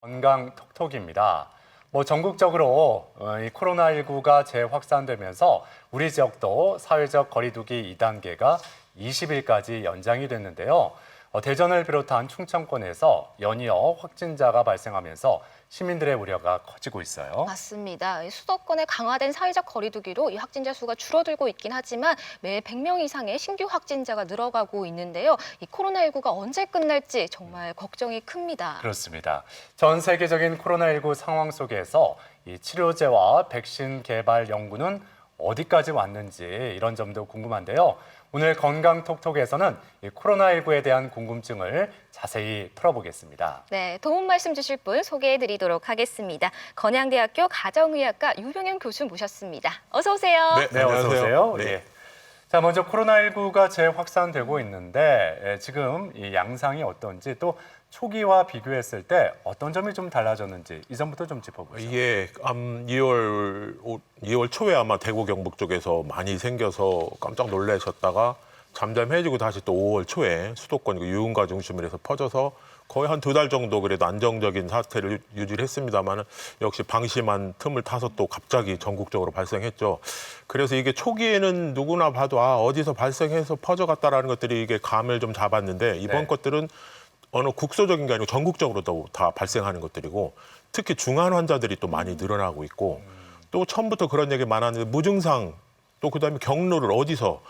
건강 톡톡입니다. 전국적으로 이 코로나19가 재확산되면서 우리 지역도 사회적 거리두기 2단계가 20일까지 연장이 됐는데요. 대전을 비롯한 충청권에서 연이어 확진자가 발생하면서 시민들의 우려가 커지고 있어요. 맞습니다. 수도권의 강화된 사회적 거리두기로 이 확진자 수가 줄어들고 있긴 하지만 매 100명 이상의 신규 확진자가 늘어가고 있는데요. 이 코로나19가 언제 끝날지 정말 걱정이 큽니다. 그렇습니다. 전 세계적인 코로나19 상황 속에서 이 치료제와 백신 개발 연구는 어디까지 왔는지 이런 점도 궁금한데요. 오늘 건강톡톡에서는 이 코로나19에 대한 궁금증을 자세히 털어보겠습니다. 네, 도움 말씀 주실 분 소개해드리도록 하겠습니다. 건양대학교 가정의학과 유병현 교수 모셨습니다. 어서 오세요. 네, 어서 오세요. 네. 예. 자, 먼저 코로나19가 재확산되고 있는데 지금 이 양상이 어떤지 또 초기와 비교했을 때 어떤 점이 좀 달라졌는지 이 점부터 좀 짚어보죠. 이게 2월 초에 아마 대구 경북 쪽에서 많이 생겨서 깜짝 놀라셨다가 잠잠해지고 다시 또 5월 초에 수도권 유흥가 중심으로 해서 퍼져서 거의 한 2달 정도 그래도 안정적인 사태를 유지를 했습니다만 역시 방심한 틈을 타서 또 갑자기 전국적으로 발생했죠. 그래서 이게 초기에는 누구나 봐도 어디서 발생해서 퍼져갔다라는 것들이 이게 감을 좀 잡았는데 이번 네. 것들은 어느 국소적인 게 아니고 전국적으로 다 발생하는 것들이고 특히 중환 환자들이 또 많이 늘어나고 있고 또 처음부터 그런 얘기 많았는데 무증상 또 그다음에 경로를 어디서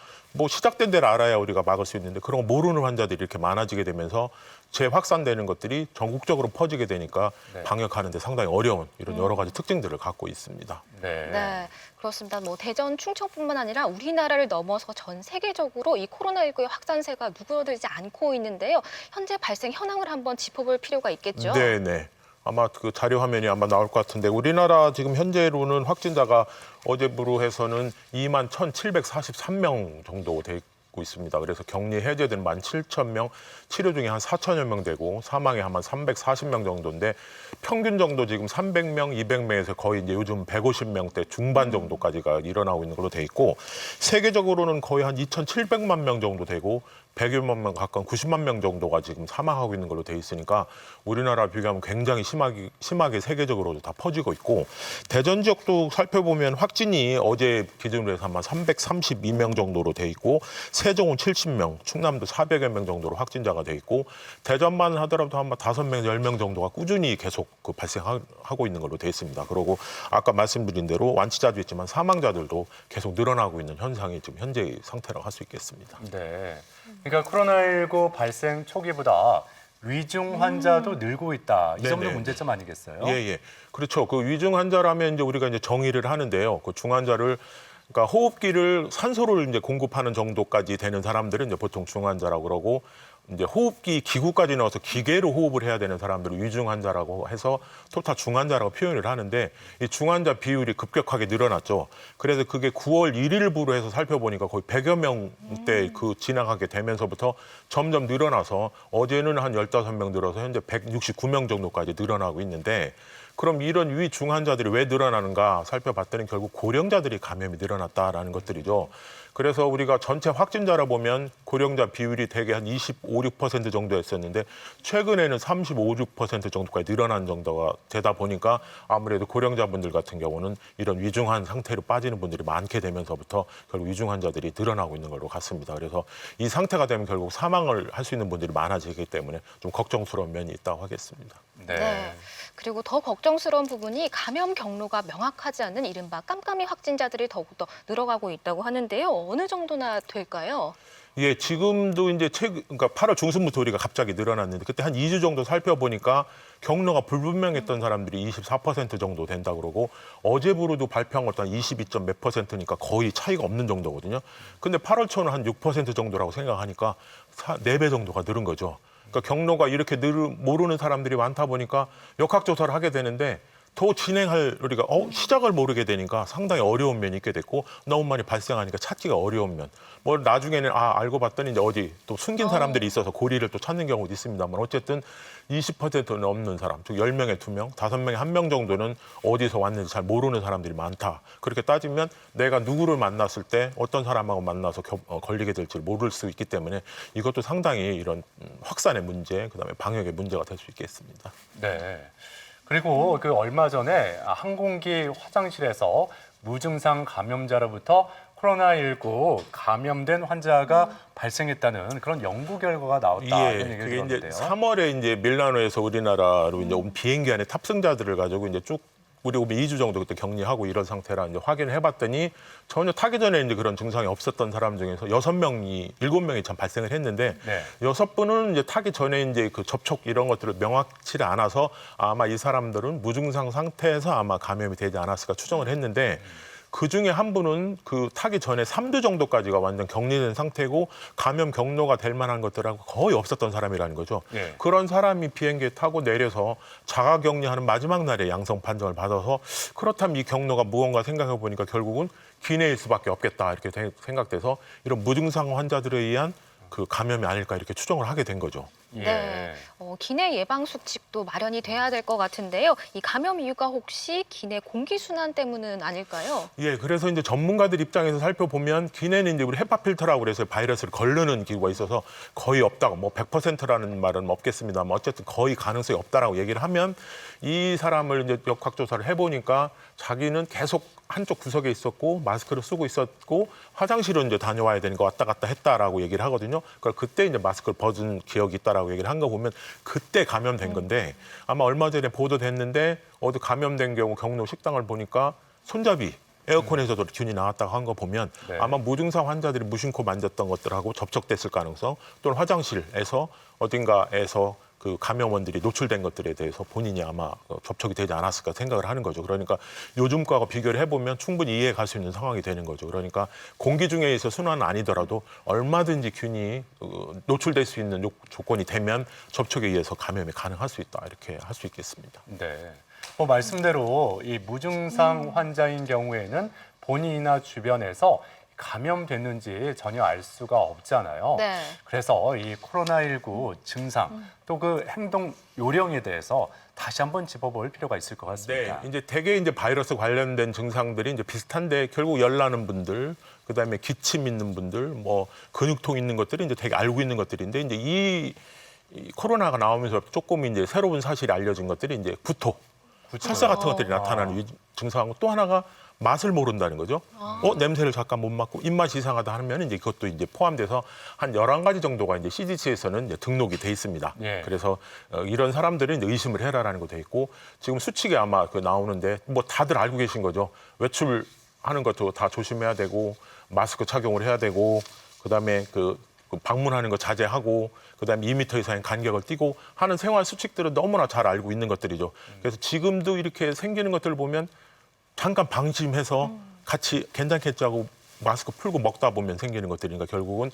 시작된 데를 알아야 우리가 막을 수 있는데 그런 거 모르는 환자들이 이렇게 많아지게 되면서 재확산되는 것들이 전국적으로 퍼지게 되니까 네. 방역하는 데 상당히 어려운 이런 여러 가지 특징들을 갖고 있습니다. 네, 그렇습니다. 대전, 충청뿐만 아니라 우리나라를 넘어서 전 세계적으로 이 코로나19의 확산세가 누그러들지 않고 있는데요. 현재 발생 현황을 한번 짚어볼 필요가 있겠죠. 네네. 아마 그 자료 화면이 아마 나올 것 같은데 우리나라 지금 현재로는 확진자가 어제부로 해서는 21,743명 정도 되고 있습니다. 그래서 격리 해제된 17,000명, 치료 중에 한 4천여 명 되고 사망이 한 340명 정도인데 평균 정도 지금 300명, 200명에서 거의 이제 요즘 150명대 중반 정도까지가 일어나고 있는 걸로 돼 있고 세계적으로는 거의 한 2,700만 명 정도 되고 100여만 명 가까운 90만 명 정도가 지금 사망하고 있는 걸로 돼 있으니까 우리나라 비교하면 굉장히 심하게 세계적으로도 다 퍼지고 있고 대전 지역도 살펴보면 확진이 어제 기준으로 해서 아마 332명 정도로 돼 있고 세종은 70명, 충남도 400여 명 정도로 확진자가 돼 있고 대전만 하더라도 아마 5명, 10명 정도가 꾸준히 계속 발생하고 있는 걸로 돼 있습니다. 그리고 아까 말씀드린 대로 완치자도 있지만 사망자들도 계속 늘어나고 있는 현상이 지금 현재 상태라고 할 수 있겠습니다. 네. 그러니까 코로나19 발생 초기보다 위중 환자도 늘고 있다. 이 점도 네네. 문제점 아니겠어요? 예. 그렇죠. 그 위중 환자라면 이제 우리가 이제 정의를 하는데요. 그 중환자를 그러니까 호흡기를 산소를 이제 공급하는 정도까지 되는 사람들은 이제 보통 중환자라고 그러고 이제 호흡기 기구까지 넣어서 기계로 호흡을 해야 되는 사람들을 위중 환자라고 해서 토탈 중환자라고 표현을 하는데 이 중환자 비율이 급격하게 늘어났죠. 그래서 그게 9월 1일부로 해서 살펴보니까 거의 100여 명대 지나가게 되면서부터 점점 늘어나서 어제는 한 15명 늘어서 현재 169명 정도까지 늘어나고 있는데 그럼 이런 위중 환자들이 왜 늘어나는가 살펴봤더니 결국 고령자들이 감염이 늘어났다라는 것들이죠. 그래서 우리가 전체 확진자라 보면 고령자 비율이 대개 한 25, 6% 정도였었는데 최근에는 35, 6% 정도까지 늘어난 정도가 되다 보니까 아무래도 고령자분들 같은 경우는 이런 위중한 상태로 빠지는 분들이 많게 되면서부터 결국 위중 환자들이 늘어나고 있는 걸로 같습니다. 그래서 이 상태가 되면 결국 사망을 할 수 있는 분들이 많아지기 때문에 좀 걱정스러운 면이 있다고 하겠습니다. 네. 그리고 더 걱정스러운 부분이 감염 경로가 명확하지 않은 이른바 깜깜이 확진자들이 더욱더 늘어가고 있다고 하는데요. 어느 정도나 될까요? 예, 지금도 이제 그러니까 8월 중순부터 우리가 갑자기 늘어났는데 그때 한 2주 정도 살펴보니까 경로가 불분명했던 사람들이 24% 정도 된다 그러고 어제부로도 발표한 것도 한 22점 몇 %니까 거의 차이가 없는 정도거든요. 근데 8월 초는 한 6% 정도라고 생각하니까 4배 정도가 늘은 거죠. 그러니까 경로가 이렇게 모르는 사람들이 많다 보니까 역학조사를 하게 되는데 더 진행할 우리가 시작을 모르게 되니까 상당히 어려운 면이 있게 됐고 너무 많이 발생하니까 찾기가 어려운 면. 뭐 나중에는 알고 봤더니 이제 어디 또 숨긴 사람들이 있어서 고리를 또 찾는 경우도 있습니다만 어쨌든 20%는 넘는 사람, 즉 10명에 2명, 5명에 1명 정도는 어디서 왔는지 잘 모르는 사람들이 많다. 그렇게 따지면 내가 누구를 만났을 때 어떤 사람하고 만나서 걸리게 될지를 모를 수 있기 때문에 이것도 상당히 이런 확산의 문제, 그다음에 방역의 문제가 될 수 있겠습니다. 네. 그리고 그 얼마 전에 항공기 화장실에서 무증상 감염자로부터 코로나19 감염된 환자가 발생했다는 그런 연구 결과가 나왔다. 이런 얘기를 그게 이제 들었는데요. 3월에 이제 밀라노에서 우리나라로 이제 온 비행기 안에 탑승자들을 가지고 이제 쭉 우리 오면 2주 정도 그때 격리하고 이런 상태라 이제 확인을 해봤더니 전혀 타기 전에 이제 그런 증상이 없었던 사람 중에서 7명이 참 발생을 했는데 네. 6분은 이제 타기 전에 이제 그 접촉 이런 것들을 명확치 않아서 아마 이 사람들은 무증상 상태에서 아마 감염이 되지 않았을까 추정을 했는데 그 중에 한 분은 그 타기 전에 3주 정도까지가 완전 격리된 상태고 감염 경로가 될 만한 것들하고 거의 없었던 사람이라는 거죠. 예. 그런 사람이 비행기에 타고 내려서 자가 격리하는 마지막 날에 양성 판정을 받아서 그렇다면 이 경로가 무언가 생각해 보니까 결국은 기내일 수밖에 없겠다 이렇게 생각돼서 이런 무증상 환자들에 의한 그 감염이 아닐까 이렇게 추정을 하게 된 거죠. 예. 네. 기내 예방 수칙도 마련이 돼야 될 것 같은데요. 이 감염 이유가 혹시 기내 공기 순환 때문은 아닐까요? 예, 그래서 이제 전문가들 입장에서 살펴보면 기내는 이제 우리 헤파 필터라고 그래서 바이러스를 거르는 기구가 있어서 거의 없다고 뭐 100%라는 말은 없겠습니다만 어쨌든 거의 가능성이 없다라고 얘기를 하면 이 사람을 이제 역학조사를 해보니까 자기는 계속 한쪽 구석에 있었고 마스크를 쓰고 있었고 화장실은 이제 다녀와야 되니까 왔다 갔다 했다라고 얘기를 하거든요. 그러니까 그때 이제 마스크를 벗은 기억이 있다라고 얘기를 한 거 보면 그때 감염된 건데 아마 얼마 전에 보도됐는데 어디 감염된 경우 경로 식당을 보니까 손잡이 에어컨에서도 균이 나왔다고 한 거 보면 네. 아마 무증상 환자들이 무심코 만졌던 것들하고 접촉됐을 가능성 또는 화장실에서 어딘가에서 그 감염원들이 노출된 것들에 대해서 본인이 아마 접촉이 되지 않았을까 생각을 하는 거죠. 그러니까 요즘 거하고 비교를 해보면 충분히 이해해 갈 수 있는 상황이 되는 거죠. 그러니까 공기 중에 있어 순환은 아니더라도 얼마든지 균이 노출될 수 있는 조건이 되면 접촉에 의해서 감염이 가능할 수 있다. 이렇게 할 수 있겠습니다. 네. 뭐 말씀대로 이 무증상 환자인 경우에는 본인이나 주변에서 감염됐는지 전혀 알 수가 없잖아요. 네. 그래서 이 코로나19 증상 또 그 행동 요령에 대해서 다시 한번 짚어볼 필요가 있을 것 같습니다. 네, 이제 대개 이제 바이러스 관련된 증상들이 이제 비슷한데 결국 열 나는 분들, 그다음에 기침 있는 분들, 뭐 근육통 있는 것들이 이제 되게 알고 있는 것들인데 이제 이 코로나가 나오면서 조금 이제 새로운 사실이 알려진 것들이 이제 구토, 설사 같은 것들이 나타나는 증상하고 또 하나가 맛을 모른다는 거죠. 냄새를 잠깐 못 맡고 입맛이 이상하다 하면 이제 그것도 이제 포함돼서 한 11가지 정도가 이제 CDC에서는 이제 등록이 돼 있습니다. 예. 그래서 이런 사람들은 이제 의심을 해라라는 거 돼 있고 지금 수칙에 아마 그 나오는데 뭐 다들 알고 계신 거죠. 외출하는 것도 다 조심해야 되고 마스크 착용을 해야 되고 그다음에 그 방문하는 거 자제하고 그다음에 2m 이상의 간격을 띠고 하는 생활 수칙들은 너무나 잘 알고 있는 것들이죠. 그래서 지금도 이렇게 생기는 것들을 보면 잠깐 방심해서 같이 괜찮겠지 하고 마스크 풀고 먹다 보면 생기는 것들이니까 결국은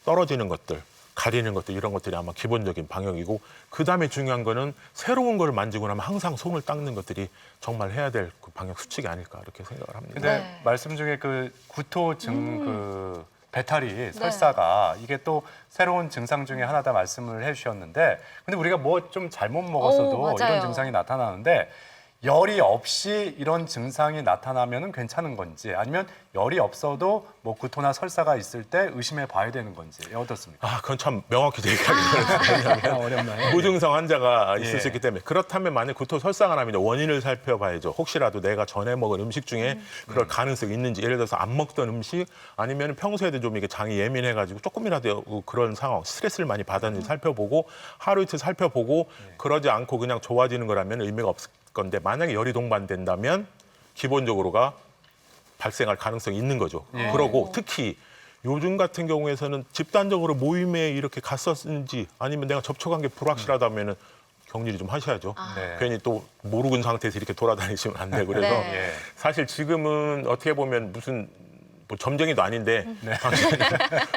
떨어지는 것들, 가리는 것들 이런 것들이 아마 기본적인 방역이고 그다음에 중요한 거는 새로운 걸 만지고 나면 항상 손을 닦는 것들이 정말 해야 될 그 방역 수칙이 아닐까 이렇게 생각을 합니다. 근데 네. 말씀 중에 그 구토증 그 배탈이 설사가 이게 또 새로운 증상 중에 하나다 말씀을 해주셨는데 근데 우리가 뭐 좀 잘못 먹었어도 맞아요. 이런 증상이 나타나는데 열이 없이 이런 증상이 나타나면 괜찮은 건지 아니면 열이 없어도 뭐 구토나 설사가 있을 때 의심해 봐야 되는 건지 어떻습니까? 그건 참 명확히 얘기하기 어렵네요. 어렵나요? 무증상 환자가 있을 예. 수 있기 때문에 그렇다면 만약 구토 설사가 나면 원인을 살펴봐야죠. 혹시라도 내가 전에 먹은 음식 중에 그럴 가능성이 있는지 예를 들어서 안 먹던 음식 아니면 평소에도 좀 이게 장이 예민해가지고 조금이라도 그런 상황 스트레스를 많이 받았는지 살펴보고 하루 이틀 살펴보고 그러지 않고 그냥 좋아지는 거라면 의미가 없을 건데 만약에 열이 동반된다면 기본적으로가 발생할 가능성이 있는 거죠. 그러고 특히 요즘 같은 경우에서는 집단적으로 모임에 이렇게 갔었는지 아니면 내가 접촉한 게 불확실하다면은 격리를 좀 하셔야죠. 네. 괜히 또 모르는 상태에서 이렇게 돌아다니시면 안 되고 그래서 네. 예. 사실 지금은 어떻게 보면 무슨 뭐 점쟁이도 아닌데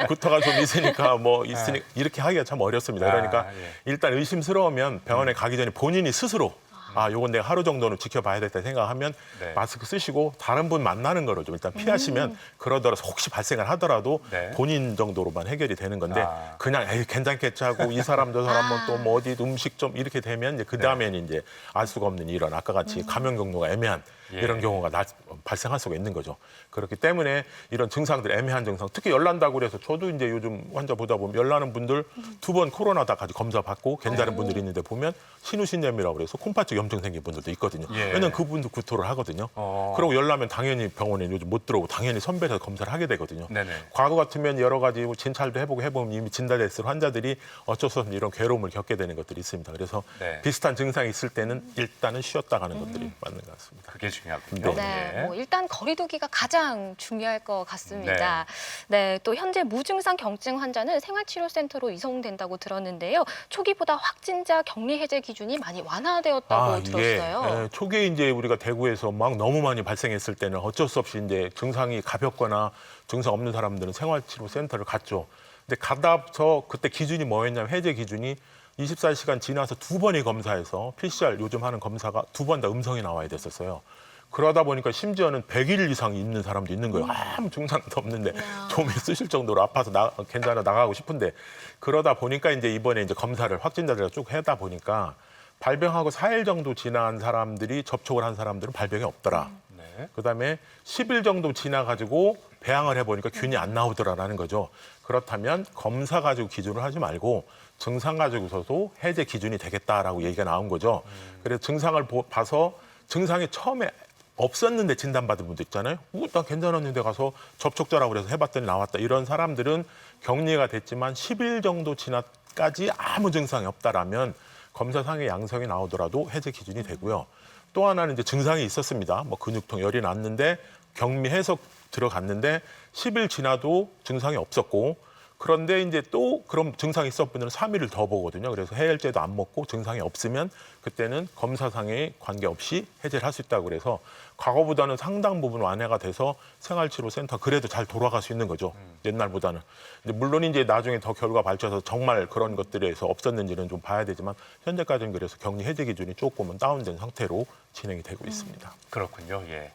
구토가 좀 있으니까 뭐 있으니 이렇게 하기가 참 어렵습니다. 그러니까 예. 일단 의심스러우면 병원에 가기 전에 본인이 스스로 아, 요건 내가 하루 정도는 지켜봐야겠다 생각하면 네. 마스크 쓰시고 다른 분 만나는 거를 좀 일단 피하시면 그러더라도 혹시 발생을 하더라도 네. 본인 정도로만 해결이 되는 건데 아. 그냥 에이 괜찮겠지 하고 이 사람 저 사람은 또 뭐 어디 음식 좀 이렇게 되면 이제 그 다음에는 이제 알 수가 없는 이런 아까 같이 감염 경로가 애매한 예. 이런 경우가 발생할 수가 있는 거죠. 그렇기 때문에 이런 증상들 애매한 증상 특히 열난다고 그래서 저도 이제 요즘 환자 보다 보면 열나는 분들 2번 코로나다까지 검사 받고 괜찮은 분들이 있는데 보면 신우신염이라고 그래서 콩팥쪽 염증 생긴 분들도 있거든요. 예. 왜냐면 그분도 구토를 하거든요. 그리고 열나면 당연히 병원에 요즘 못 들어오고 당연히 선별해서 검사를 하게 되거든요. 네네. 과거 같으면 여러 가지 진찰도 해보고 해보면 이미 진단됐을 환자들이 어쩔 수 없는 이런 괴로움을 겪게 되는 것들이 있습니다. 그래서 네. 비슷한 증상이 있을 때는 일단은 쉬었다 가는 것들이 맞는 것 같습니다. 그게 중요하군요. 네, 예. 뭐 일단 거리두기가 가장 중요할 것 같습니다. 네, 또 현재 무증상 경증 환자는 생활치료센터로 이송된다고 들었는데요. 초기보다 확진자 격리 해제 기준이 많이 완화되었다고 들었어요. 초기에 이제 우리가 대구에서 막 너무 많이 발생했을 때는 어쩔 수 없이 이제 증상이 가볍거나 증상 없는 사람들은 생활치료센터를 갔죠. 근데 가다서 그때 기준이 뭐였냐면 해제 기준이 24시간 지나서 2번이 검사해서 PCR 요즘 하는 검사가 2번 다 음성이 나와야 됐었어요. 그러다 보니까 심지어는 100일 이상 있는 사람도 있는 거예요. 아무 증상도 없는데 좀이 쓰실 정도로 아파서 괜찮아 나가고 싶은데 그러다 보니까 이제 이번에 이제 검사를 확진자들과 쭉 하다 보니까 발병하고 4일 정도 지난 사람들이 접촉을 한 사람들은 발병이 없더라. 네. 그다음에 10일 정도 지나가지고 배양을 해보니까 균이 안 나오더라라는 거죠. 그렇다면 검사 가지고 기준을 하지 말고 증상 가지고서도 해제 기준이 되겠다라고 얘기가 나온 거죠. 그래서 증상을 봐서 증상이 처음에 없었는데 진단받은 분도 있잖아요. 나 괜찮았는데 가서 접촉자라고 그래서 해봤더니 나왔다. 이런 사람들은 격리가 됐지만 10일 정도 지나까지 아무 증상이 없다라면 검사상의 양성이 나오더라도 해제 기준이 되고요. 또 하나는 이제 증상이 있었습니다. 뭐 근육통, 열이 났는데 격리해서 들어갔는데 10일 지나도 증상이 없었고 그런데 이제 또 그럼 증상이 있었던 분들은 3일을 더 보거든요. 그래서 해열제도 안 먹고 증상이 없으면 그때는 검사상에 관계없이 해제를 할 수 있다고 그래서 과거보다는 상당 부분 완화가 돼서 생활치료센터 그래도 잘 돌아갈 수 있는 거죠. 옛날보다는. 물론 이제 나중에 더 결과 밝혀서 정말 그런 것들에서 없었는지는 좀 봐야 되지만 현재까지는 그래서 격리 해제 기준이 조금은 다운된 상태로 진행이 되고 있습니다. 그렇군요. 예.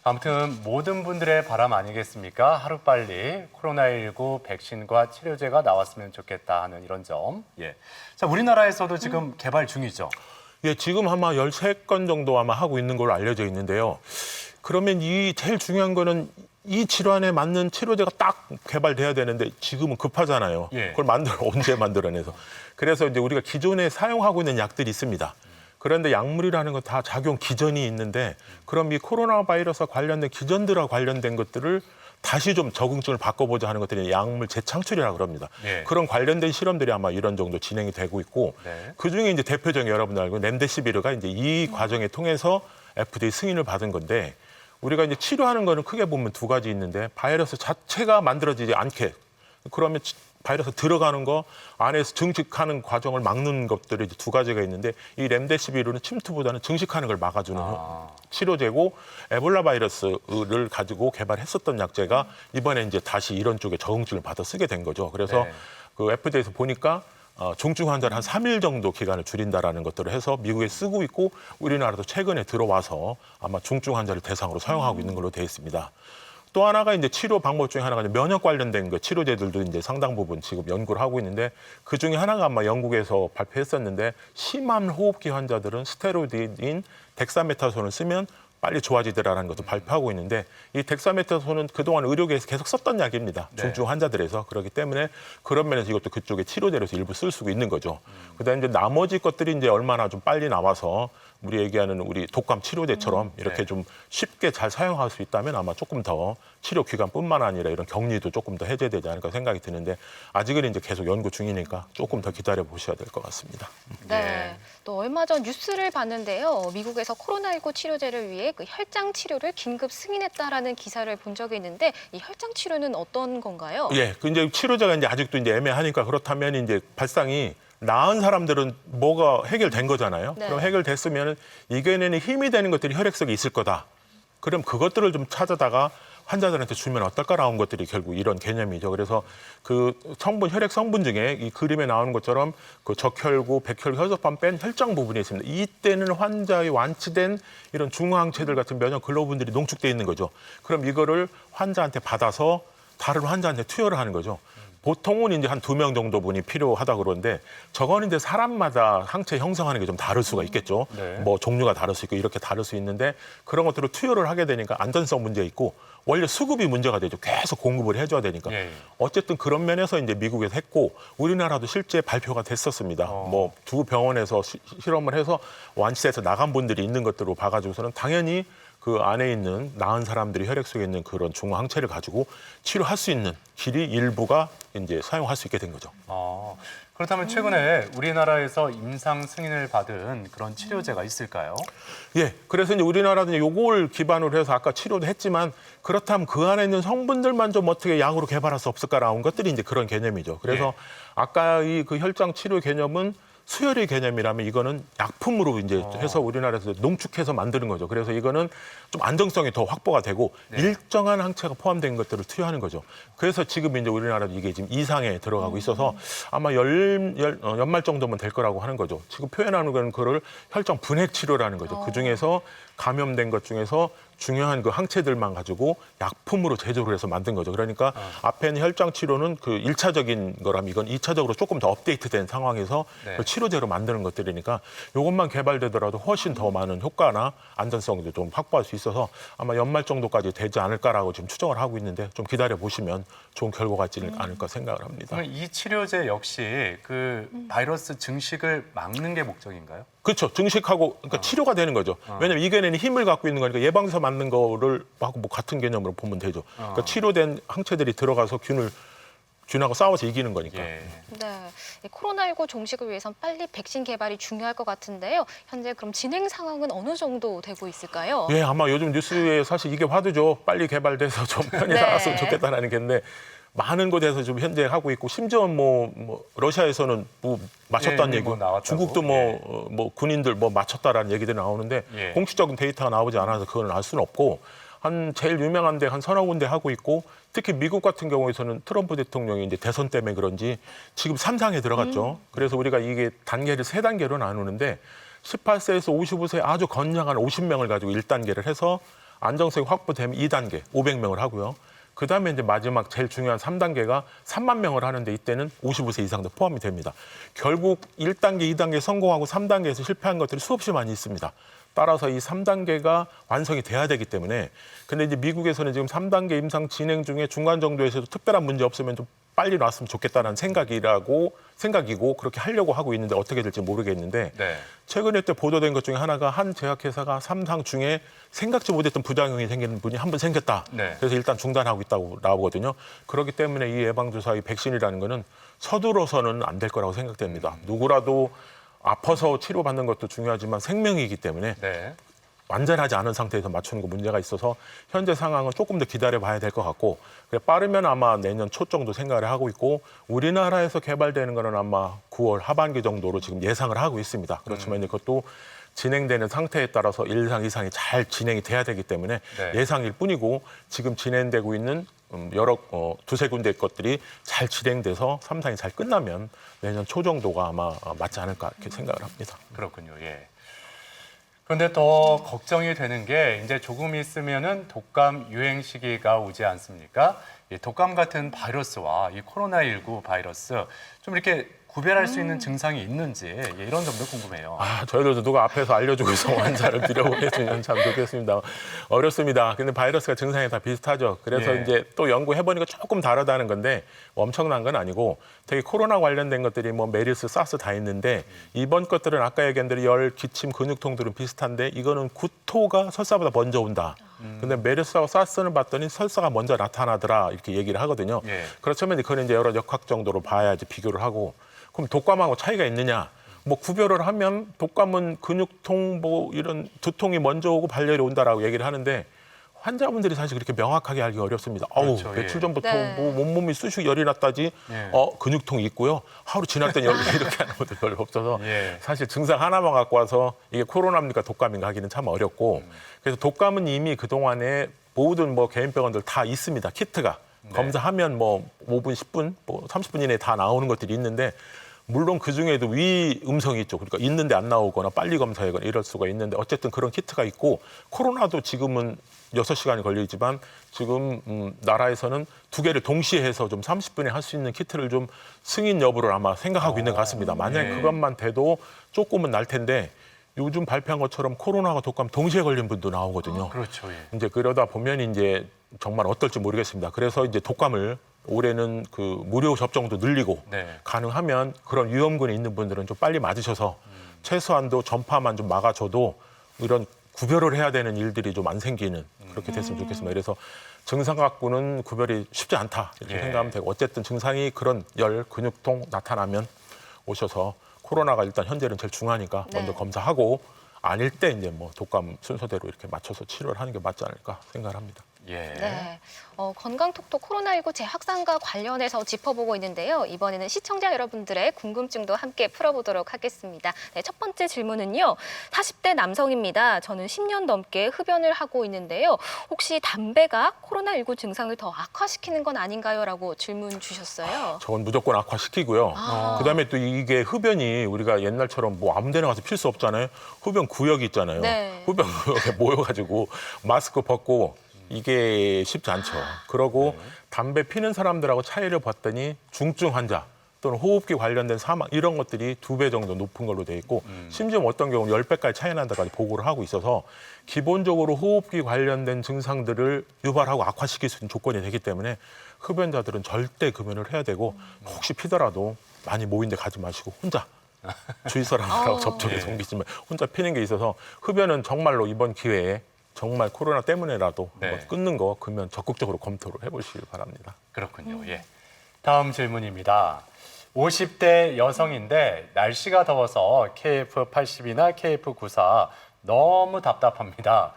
아무튼 모든 분들의 바람 아니겠습니까? 하루빨리 코로나19 백신과 치료제가 나왔으면 좋겠다 하는 이런 점. 예. 자, 우리나라에서도 지금 개발 중이죠. 예, 지금 아마 13건 정도 아마 하고 있는 걸로 알려져 있는데요. 그러면 이 제일 중요한 거는 이 질환에 맞는 치료제가 딱 개발돼야 되는데 지금은 급하잖아요. 예. 그걸 언제 만들어내서. 그래서 이제 우리가 기존에 사용하고 있는 약들이 있습니다. 그런데 약물이라는 건 다 작용 기전이 있는데 그럼 이 코로나 바이러스와 관련된 기전들과 관련된 것들을 다시 좀 적응증을 바꿔보자 하는 것들이 약물 재창출이라고 그럽니다. 예. 그런 관련된 실험들이 아마 이런 정도 진행이 되고 있고 네. 그중에 이제 대표적인 여러분들 알고 렘데시비르가 이제 이 과정을 통해서 FDA 승인을 받은 건데 우리가 이제 치료하는 거는 크게 보면 두 가지 있는데 바이러스 자체가 만들어지지 않게 그러면 바이러스 들어가는 거 안에서 증식하는 과정을 막는 것들이 이제 두 가지가 있는데 이 렘데시비르는 침투보다는 증식하는 걸 막아주는 치료제고 에볼라 바이러스를 가지고 개발했었던 약제가 이번에 이제 다시 이런 쪽에 적응증을 받아 쓰게 된 거죠. 그래서 네. 그 FDA에서 보니까 중증 환자를 한 3일 정도 기간을 줄인다라는 것들을 해서 미국에 쓰고 있고 우리나라도 최근에 들어와서 아마 중증 환자를 대상으로 사용하고 있는 걸로 되어 있습니다. 또 하나가 이제 치료 방법 중에 하나가 이제 면역 관련된 그 치료제들도 이제 상당 부분 지금 연구를 하고 있는데 그 중에 하나가 아마 영국에서 발표했었는데 심한 호흡기 환자들은 스테로이드인 덱사메타손을 쓰면 빨리 좋아지더라라는 것도 발표하고 있는데 이 덱사메타손은 그동안 의료계에서 계속 썼던 약입니다. 네. 중증 환자들에서 그렇기 때문에 그런 면에서 이것도 그쪽에 치료제로서 일부 쓸 수 있는 거죠. 그다음에 이제 나머지 것들이 이제 얼마나 좀 빨리 나와서 우리 얘기하는 우리 독감 치료제처럼 이렇게 네. 좀 쉽게 잘 사용할 수 있다면 아마 조금 더 치료 기간뿐만 아니라 이런 격리도 조금 더 해제되지 않을까 생각이 드는데 아직은 이제 계속 연구 중이니까 조금 더 기다려 보셔야 될 것 같습니다. 네. 예. 또 얼마 전 뉴스를 봤는데요. 미국에서 코로나19 치료제를 위해 그 혈장 치료를 긴급 승인했다라는 기사를 본 적이 있는데 이 혈장 치료는 어떤 건가요? 예, 그 이제 치료제가 이제 아직도 이제 애매하니까 그렇다면 이제 발상이 나은 사람들은 뭐가 해결된 거잖아요. 네. 그럼 해결됐으면 이겨내는 힘이 되는 것들이 혈액 속에 있을 거다. 그럼 그것들을 좀 찾아다가 환자들한테 주면 어떨까라는 것들이 결국 이런 개념이죠. 그래서 그 성분, 혈액 성분 중에 이 그림에 나오는 것처럼 그 적혈구, 백혈구, 혈소판 뺀 혈장 부분이 있습니다. 이때는 환자의 완치된 이런 중화항체들 같은 면역 글로불들이 농축돼 있는 거죠. 그럼 이거를 환자한테 받아서 다른 환자한테 투여를 하는 거죠. 보통은 이제 한 2명 정도 분이 필요하다 그러는데 저거는 이제 사람마다 항체 형성하는 게 좀 다를 수가 있겠죠. 네. 뭐 종류가 다를 수 있고 이렇게 다를 수 있는데 그런 것들을 투여를 하게 되니까 안전성 문제 있고 원래 수급이 문제가 되죠. 계속 공급을 해줘야 되니까. 예. 어쨌든 그런 면에서 이제 미국에서 했고 우리나라도 실제 발표가 됐었습니다. 뭐 두 병원에서 실험을 해서 완치돼서 나간 분들이 있는 것들로 봐가지고서는 당연히 그 안에 있는 나은 사람들이 혈액 속에 있는 그런 중화항체를 가지고 치료할 수 있는 길이 일부가 이제 사용할 수 있게 된 거죠. 그렇다면 최근에 우리나라에서 임상 승인을 받은 그런 치료제가 있을까요? 예, 그래서 이제 우리나라는 요걸 기반으로 해서 아까 치료도 했지만 그렇다면 그 안에 있는 성분들만 좀 어떻게 약으로 개발할 수 없을까라는 것들이 이제 그런 개념이죠. 그래서 아까 이 그 혈장 치료 개념은 수혈의 개념이라면 이거는 약품으로 이제 해서 우리나라에서 농축해서 만드는 거죠. 그래서 이거는 좀 안정성이 더 확보가 되고 일정한 항체가 포함된 것들을 투여하는 거죠. 그래서 지금 이제 우리나라도 이게 지금 2상에 들어가고 있어서 아마 연말 정도면 될 거라고 하는 거죠. 지금 표현하는 건 그걸 혈장 분해 치료라는 거죠. 그 중에서 감염된 것 중에서 중요한 그 항체들만 가지고 약품으로 제조를 해서 만든 거죠. 그러니까 앞에 있는 혈장 치료는 그 1차적인 거라면 이건 2차적으로 조금 더 업데이트된 상황에서 그 치료제로 만드는 것들이니까 이것만 개발되더라도 훨씬 더 많은 효과나 안전성도 좀 확보할 수 있어서 아마 연말 정도까지 되지 않을까라고 지금 추정을 하고 있는데 좀 기다려 보시면 좋은 결과가 있지 않을까 생각을 합니다. 그러면 이 치료제 역시 그 바이러스 증식을 막는 게 목적인가요? 그렇죠. 증식하고 그러니까 치료가 되는 거죠. 왜냐하면 이게는 힘을 갖고 있는 거니까 예방서 맞는 거를 하고 뭐 같은 개념으로 보면 되죠. 그러니까 치료된 항체들이 들어가서 균하고 싸워서 이기는 거니까. 네, 이 코로나19 종식을 위해선 빨리 백신 개발이 중요할 것 같은데요. 현재 그럼 진행 상황은 어느 정도 되고 있을까요? 예, 아마 요즘 뉴스에 사실 이게 화두죠. 빨리 개발돼서 좀 편히 네. 나갔으면 좋겠다라는 게인데 많은 곳에서 지금 현재 하고 있고 심지어 뭐 러시아에서는 뭐 맞췄다는 예, 얘기, 뭐 나왔다고. 중국도 뭐 군인들 뭐 맞췄다라는 얘기들이 나오는데 예. 공식적인 데이터가 나오지 않아서 그걸 알 수는 없고 한 제일 유명한 데 한 서너 군데 하고 있고 특히 미국 같은 경우에서는 트럼프 대통령이 이제 대선 때문에 그런지 지금 3상에 들어갔죠. 그래서 우리가 이게 단계를 3단계로 나누는데 18세에서 55세 아주 건장한 50명을 가지고 1단계를 해서 안정성이 확보되면 2단계 500명을 하고요. 그다음에 이제 마지막 제일 중요한 3단계가 3만 명을 하는데 이때는 55세 이상도 포함이 됩니다. 결국 1단계, 2단계 성공하고 3단계에서 실패한 것들이 수없이 많이 있습니다. 따라서 이 3단계가 완성이 돼야 되기 때문에 근데 이제 미국에서는 지금 3단계 임상 진행 중에 중간 정도에서도 특별한 문제 없으면 좀 빨리 놨으면 좋겠다는 생각이고 그렇게 하려고 하고 있는데 어떻게 될지 모르겠는데 최근에 때 보도된 것 중에 하나가 한 제약회사가 3상 중에 생각지 못했던 부작용이 생기는 분이 한 분 생겼다. 그래서 일단 중단하고 있다고 나오거든요. 그렇기 때문에 이 예방주사, 이 백신이라는 거는 서두러서는 안 될 거라고 생각됩니다. 누구라도 아파서 치료받는 것도 중요하지만 생명이기 때문에 완전하지 않은 상태에서 맞추는 거 문제가 있어서 현재 상황은 조금 더 기다려봐야 될 것 같고 빠르면 아마 내년 초 정도 생각을 하고 있고 우리나라에서 개발되는 거는 아마 9월 하반기 정도로 지금 예상을 하고 있습니다. 그렇지만 이것도 진행되는 상태에 따라서 1상, 2상이 잘 진행이 돼야 되기 때문에 예상일 뿐이고 지금 진행되고 있는 여러 두세 군데 것들이 잘 진행돼서 3상이 잘 끝나면 내년 초 정도가 아마 맞지 않을까 이렇게 생각을 합니다. 그렇군요. 예. 그런데 더 걱정이 되는 게 이제 조금 있으면은 독감 유행 시기가 오지 않습니까? 이 독감 같은 바이러스와 이 코로나19 바이러스 좀 이렇게 구별할 수 있는 증상이 있는지 이런 점도 궁금해요. 저희들도 누가 앞에서 알려주고 있어 환자를 들여보냈으면 참 좋겠습니다. 어렵습니다. 근데 바이러스가 증상이 다 비슷하죠. 그래서 이제 또 연구해보니까 조금 다르다는 건데 엄청난 건 아니고 되게 코로나 관련된 것들이 뭐 메르스, 사스 다 있는데 이번 것들은 아까 얘기한 대로 열, 기침, 근육통들은 비슷한데 이거는 구토가 설사보다 먼저 온다. 근데 메르스하고 사스는 봤더니 설사가 먼저 나타나더라 이렇게 얘기를 하거든요. 그렇다면 그건 이제 여러 역학 정도로 봐야지 비교를 하고 그럼 독감하고 차이가 있느냐? 뭐 구별을 하면 독감은 근육통 뭐 이런 두통이 먼저 오고 발열이 온다라고 얘기를 하는데 환자분들이 사실 그렇게 명확하게 알기 어렵습니다. 그렇죠, 며칠 전부터 뭐 몸이 쑤시고 열이 났다지 근육통이 있고요. 하루 지났더니 열이 이렇게 하는 것도 별로 없어서 사실 증상 하나만 갖고 와서 이게 코로나입니까 독감인가 하기는 참 어렵고 그래서 독감은 이미 그동안에 모든 뭐 개인병원들 다 있습니다. 키트가. 네. 검사하면 뭐 5분, 10분, 뭐 30분 이내에 다 나오는 것들이 있는데 물론 그중에도 위 음성이 있죠. 그러니까 있는데 안 나오거나 빨리 검사하거나 이럴 수가 있는데 어쨌든 그런 키트가 있고 코로나도 지금은 6시간이 걸리지만 지금 나라에서는 2개를 동시에 해서 좀 30분에 할 수 있는 키트를 좀 승인 여부를 아마 생각하고 있는 것 같습니다. 만약에 네. 그것만 돼도 조금은 날 텐데 요즘 발표한 것처럼 코로나와 독감 동시에 걸린 분도 나오거든요. 그렇죠. 예. 이제 그러다 보면 이제 정말 어떨지 모르겠습니다. 그래서 이제 독감을 올해는 그 무료 접종도 늘리고 네. 가능하면 그런 위험군이 있는 분들은 좀 빨리 맞으셔서 최소한도 전파만 좀 막아줘도 이런 구별을 해야 되는 일들이 좀 안 생기는 그렇게 됐으면 좋겠습니다. 그래서 증상 갖고는 구별이 쉽지 않다 이렇게 예. 생각하면 되고 어쨌든 증상이 그런 열, 근육통 나타나면 오셔서 코로나가 일단 현재는 제일 중요하니까 네. 먼저 검사하고 아닐 때 이제 뭐 독감 순서대로 이렇게 맞춰서 치료를 하는 게 맞지 않을까 생각을 합니다. 예. 네. 건강톡톡 코로나19 재확산과 관련해서 짚어보고 있는데요. 이번에는 시청자 여러분들의 궁금증도 함께 풀어보도록 하겠습니다. 네, 첫 번째 질문은요. 40대 남성입니다. 저는 10년 넘게 흡연을 하고 있는데요. 혹시 담배가 코로나19 증상을 더 악화시키는 건 아닌가요? 라고 질문 주셨어요. 저건 무조건 악화시키고요. 그다음에 또 이게 흡연이 우리가 옛날처럼 뭐 아무 데나 가서 필 수 없잖아요. 흡연 구역이 있잖아요. 네. 흡연 구역에 모여가지고 마스크 벗고 이게 쉽지 않죠. 그러고 담배 피는 사람들하고 차이를 봤더니 중증 환자 또는 호흡기 관련된 사망 이런 것들이 2배 정도 높은 걸로 돼 있고 심지어 어떤 경우는 10배까지 차이 난다까지 보고를 하고 있어서 기본적으로 호흡기 관련된 증상들을 유발하고 악화시킬 수 있는 조건이 되기 때문에 흡연자들은 절대 금연을 해야 되고 혹시 피더라도 많이 모인 데 가지 마시고 혼자 주위 사람들하고 접촉해서 옮기지만 혼자 피는 게 있어서 흡연은 정말로 이번 기회에 정말 코로나 때문에라도 네. 한번 끊는 거 그러면 적극적으로 검토를 해보시길 바랍니다. 그렇군요. 예. 다음 질문입니다. 50대 여성인데 날씨가 더워서 KF80이나 KF94 너무 답답합니다.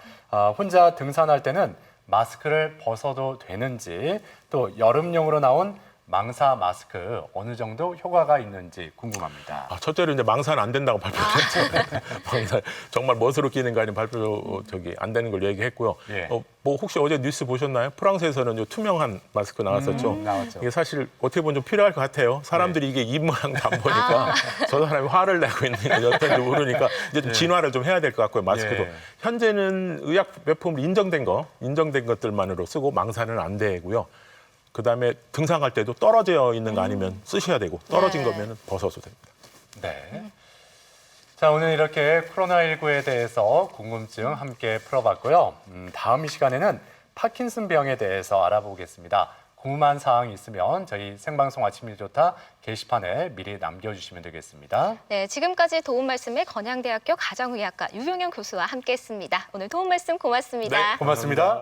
혼자 등산할 때는 마스크를 벗어도 되는지 또 여름용으로 나온 망사 마스크 어느 정도 효과가 있는지 궁금합니다. 첫째로 이제 망사는 안 된다고 발표했잖아요. 망사 정말 멋으로 끼는 거 아니면 발표 안 되는 걸 얘기했고요. 예. 뭐 혹시 어제 뉴스 보셨나요? 프랑스에서는 요 투명한 마스크 나왔었죠. 나왔죠. 이게 사실 어떻게 보면 좀 필요할 것 같아요. 사람들이 이게 입 모양도 안 보니까 저 사람이 화를 내고 있는 게 어떤지 모르니까 이제 좀 진화를 좀 해야 될 것 같고요. 마스크도 예. 현재는 의약 매품으로 인정된 것들만으로 쓰고 망사는 안 되고요. 그다음에 등산 갈 때도 떨어져 있는 거 아니면 쓰셔야 되고 떨어진 네. 거면 벗어도 됩니다. 네. 자, 오늘 이렇게 코로나19에 대해서 궁금증 함께 풀어봤고요. 다음 이 시간에는 파킨슨 병에 대해서 알아보겠습니다. 궁금한 사항이 있으면 저희 생방송 아침이 좋다 게시판에 미리 남겨주시면 되겠습니다. 네, 지금까지 도움 말씀을 건양대학교 가정의학과 유용현 교수와 함께했습니다. 오늘 도움 말씀 고맙습니다. 네, 고맙습니다.